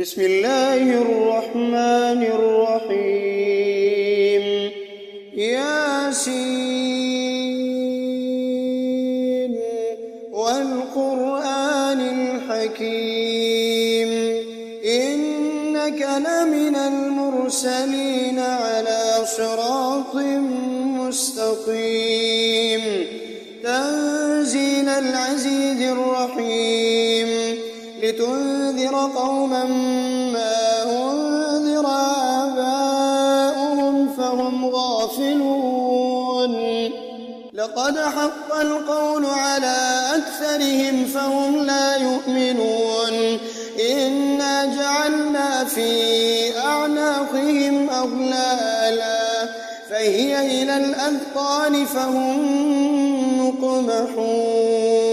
بسم الله الرحمن الرحيم ياسين والقرآن الحكيم إنك لمن المرسلين على صراط مستقيم تنزيل العزيز الرحيم لتنذر قوما ما أنذر آباؤهم فهم غافلون لقد حق القول على أكثرهم فهم لا يؤمنون إنا جعلنا في أعناقهم أغلالا فهي إلى الأذقان فهم مقمحون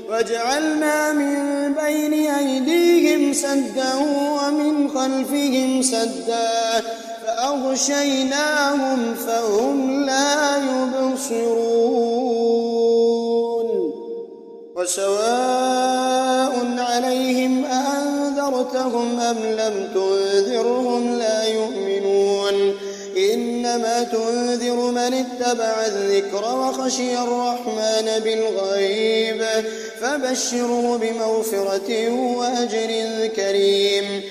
وجعلنا من بين أيديهم سدا ومن خلفهم سدا فأغشيناهم فهم لا يبصرون وسواء عليهم أأنذرتهم أم لم تنذرهم لا يؤمنون إنما تنذر من اتبع الذكر وخشي الرحمن بالغيب فبشره بمغفرة وأجر كريم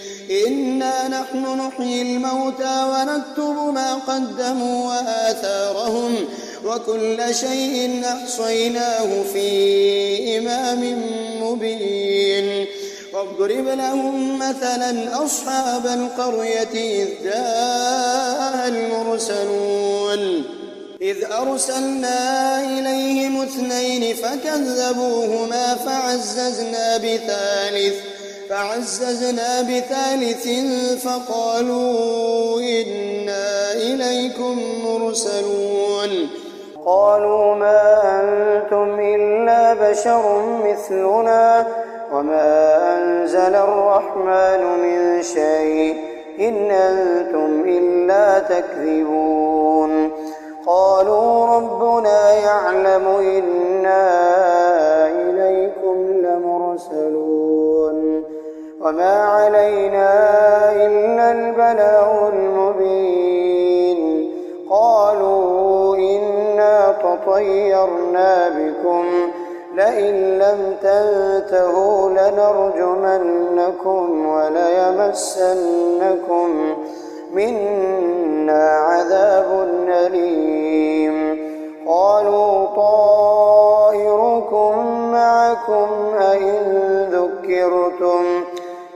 إنا نحن نحيي الموتى ونكتب ما قدموا وآثارهم وكل شيء أحصيناه في إمام مبين واضرب لهم مثلا أصحاب القرية إذ جاءها المرسلون إذ أرسلنا إليهم اثنين فكذبوهما فعززنا بثالث فقالوا إنا إليكم مرسلون قالوا ما أنتم إلا بشر مثلنا وما أنزل الرحمن من شيء إن أنتم إلا تكذبون قالوا ربنا يعلم إنا إليكم لمرسلون وما علينا إلا البلاغ المبين قالوا إنا تطيرنا بكم لئن لم تنتهوا لنرجمنكم وليمسنكم منا عذاب أليم قالوا طائركم معكم أئن ذكرتم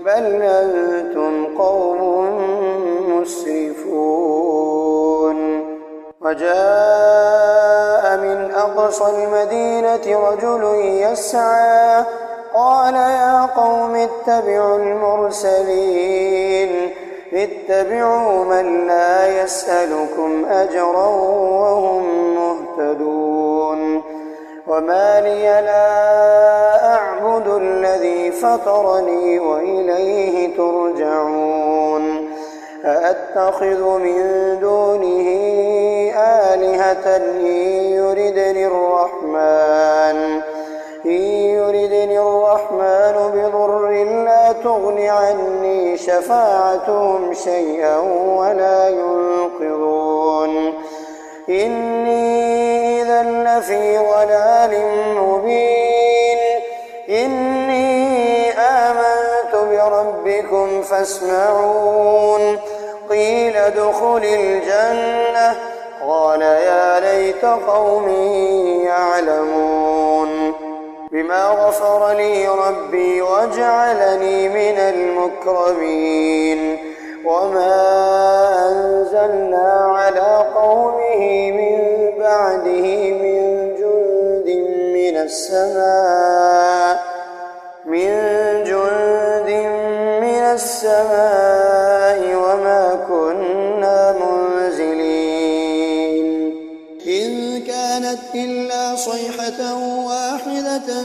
بل أنتم قوم مسرفون وجاء من أقصى المدينة رجل يسعى قال يا قوم اتبعوا المرسلين اتبعوا من لا يسألكم أجرا وهم مهتدون وما لي لا أعبد الذي فطرني وإليه ترجعون أأتخذ من دونه آلهة إن يردني الرحمن بضر لا تغن عني شفاعتهم شيئا ولا ينقذون إني إذا لفي ضلال مبين إني آمنت بربكم فاسمعون قيل ادخل الجنة قال يا ليت قومي يعلمون بما غفر لي ربي وجعلني من المكرمين وما أنزلنا على قومه من بعده من جند من السماء وما كنا منزلين إن كانت إلا صيحة واحدة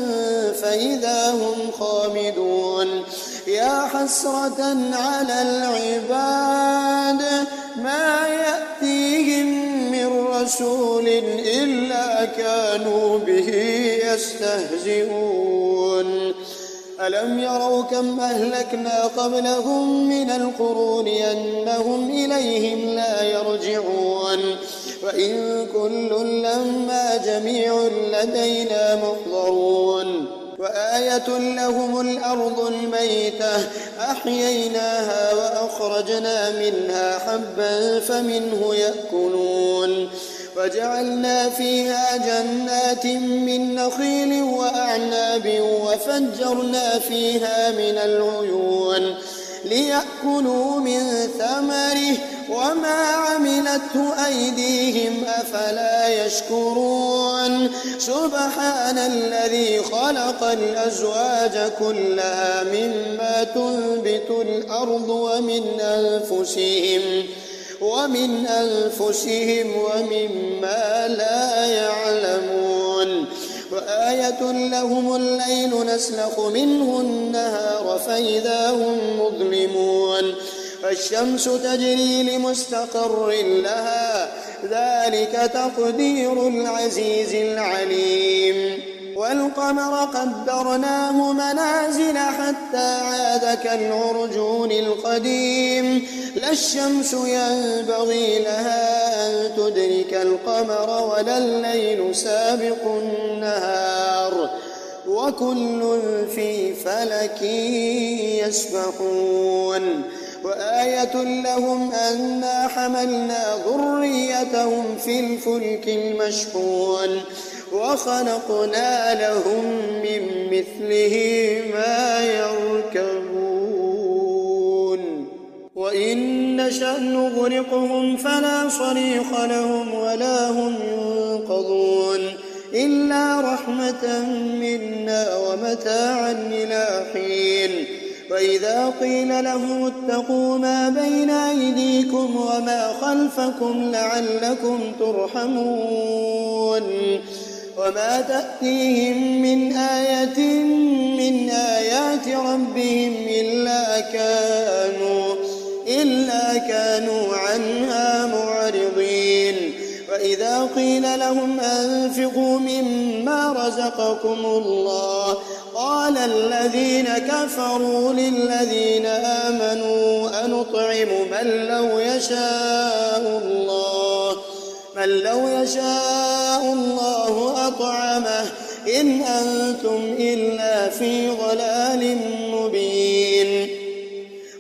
فإذا هم خامدون يا حسرة على العباد ما يأتيهم من رسول إلا كانوا به يستهزئون ألم يروا كم أهلكنا قبلهم من القرون أنهم إليهم لا يرجعون وإن كل لما جميع لدينا محضرون وآية لهم الأرض الميتة أحييناها وأخرجنا منها حبا فمنه يأكلون وجعلنا فيها جنات من نخيل وأعناب وفجرنا فيها من العيون ليأكلوا من ثمره وما عملته أيديهم أفلا يشكرون سبحان الذي خلق الأزواج كلها مما تنبت الأرض ومن أنفسهم ومما لا يعلمون وآية لهم الليل نسلخ منه النهار فإذا هم مظلمون فالشمس تجري لمستقر لها ذلك تقدير العزيز العليم والقمر قدرناه منازل حتى عاد كالعرجون القديم لا الشمس ينبغي لها أن تدرك القمر ولا الليل سابق النهار وكل في فلك يسبحون وآية لهم أنا حملنا ذريتهم في الفلك المشحون وخلقنا لهم من مثله ما يركبون وإن نشأ نغرقهم فلا صريخ لهم ولا هم ينقذون إلا رحمة منا ومتاعا إلى حين وإذا قيل لهم اتقوا ما بين أيديكم وما خلفكم لعلكم ترحمون وما تأتيهم من آية من آيات ربهم إلا كانوا عنها معرضين وإذا قيل لهم أنفقوا مما رزقكم الله قال الذين كفروا للذين آمنوا أنطعم من لو يشاء الله أطعمه إن أنتم إلا في ضلال مبين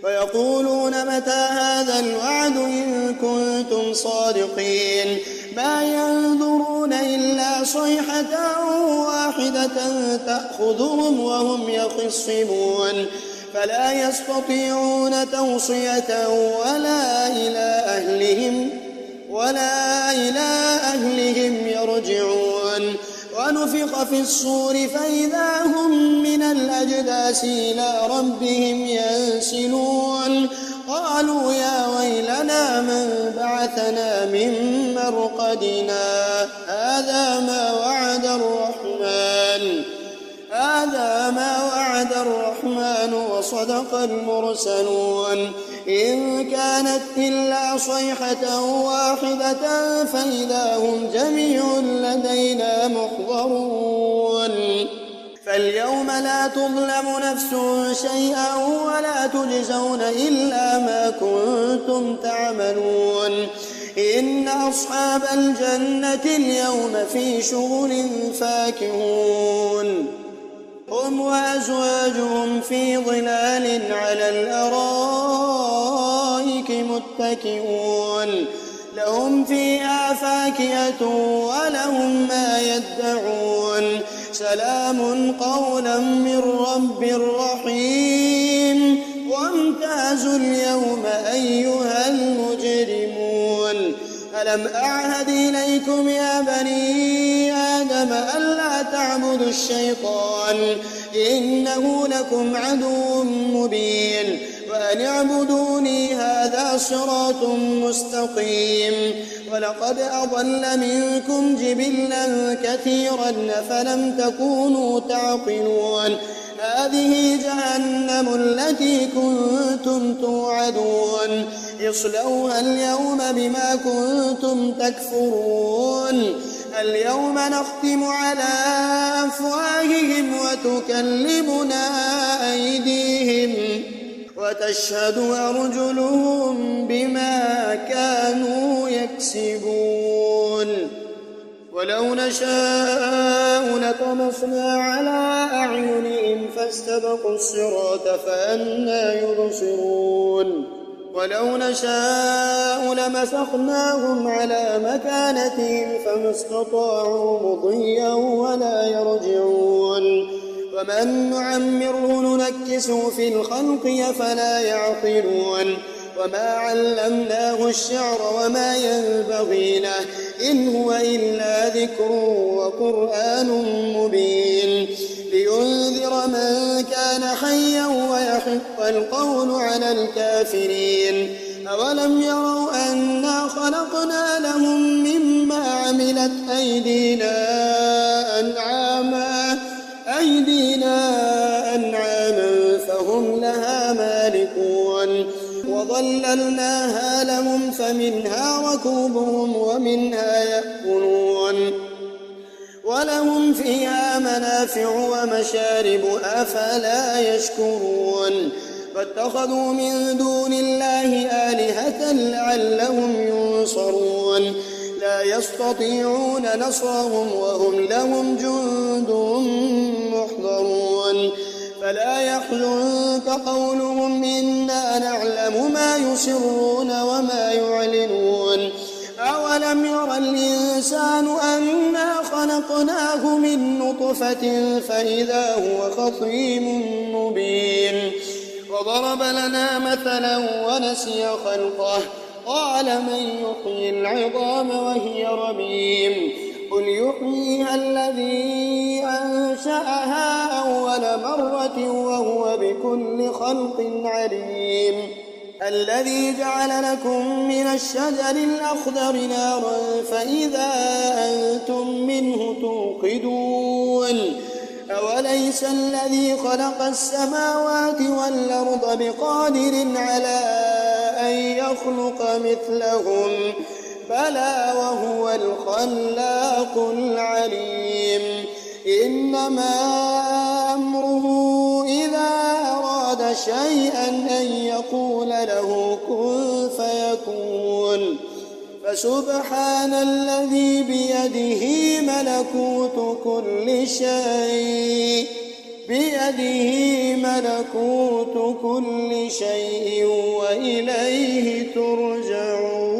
ويقولون متى هذا الوعد إن كنتم صادقين ما ينظرون إلا صيحة واحدة تأخذهم وهم يخصمون فلا يستطيعون توصية ولا إلى أهلهم يرجعون ونفخ في الصور فإذا هم من الأجداث إلى ربهم ينسلون قالوا يا ويلنا من بعثنا من مرقدنا هذا ما وعد الرحمن وصدق المرسلون إن كانت إلا صيحة واحدة فإذا هم جميع لدينا محضرون فاليوم لا تظلم نفس شيئا ولا تجزون إلا ما كنتم تعملون إن أصحاب الجنة اليوم في شغل فاكهون هم وأزواجهم في ظلال على الأرائك متكئون لهم فيها فاكهة ولهم ما يدعون سلام قولا من رب رحيم وامتازوا اليوم أيها المجرمون ألم أعهد إليكم يا بني آدم ألا تعبدوا الشيطان إنه لكم عدو مبين وأن اعبدوني هذا صراط مستقيم ولقد أضل منكم جبلا كثيرا فلم تكونوا تعقلون هذه جهنم التي كنتم توعدون اصلوها اليوم بما كنتم تكفرون اليوم نختم على أفواههم وتكلمنا أيديهم وتشهد أرجلهم بما كانوا يكسبون ولو نشاء لطمسنا على أعينهم فاستبقوا الصراط فأنى يبصرون ولو نشاء لمسخناهم على مكانتهم فما استطاعوا مضيا ولا يرجعون ومن نعمره ننكسه في الخلق أفلا يعقلون وما علمناه الشعر وما ينبغي له إن هو إلا ذكر وقرآن مبين لينذر من كان حيا ويحق القول على الكافرين أولم يروا أنا خلقنا لهم مما عملت أيدينا فهم لها مالكون وظللناها لهم فمنها ركوبهم ومنها يأكلون ولهم فيها منافع ومشارب أفلا يشكرون فاتخذوا من دون الله آلهة لعلهم ينصرون لا يستطيعون نصرهم وهم لهم جند محضرون فلا يحزنك قولهم إنا نعلم ما يسرون وما يعلنون أولم ير الإنسان أنا خلقناه من نطفة فإذا هو خصيم مبين وضرب لنا مثلا ونسي خلقه قال من يحيي العظام وهي رميم قل يحييها الذي أنشأها أول مرة وهو بكل خلق عليم الذي جعل لكم من الشجر الأخضر نارا فإذا أنتم منه توقدون أوليس الذي خلق السماوات والأرض بقادر على أن يخلق مثلهم بلى وهو الخلاق العليم إنما أمره إذا أراد شيئا أن يقول له كن فيكون فسبحان الذي بيده ملكوت كل شيء وإليه ترجعون.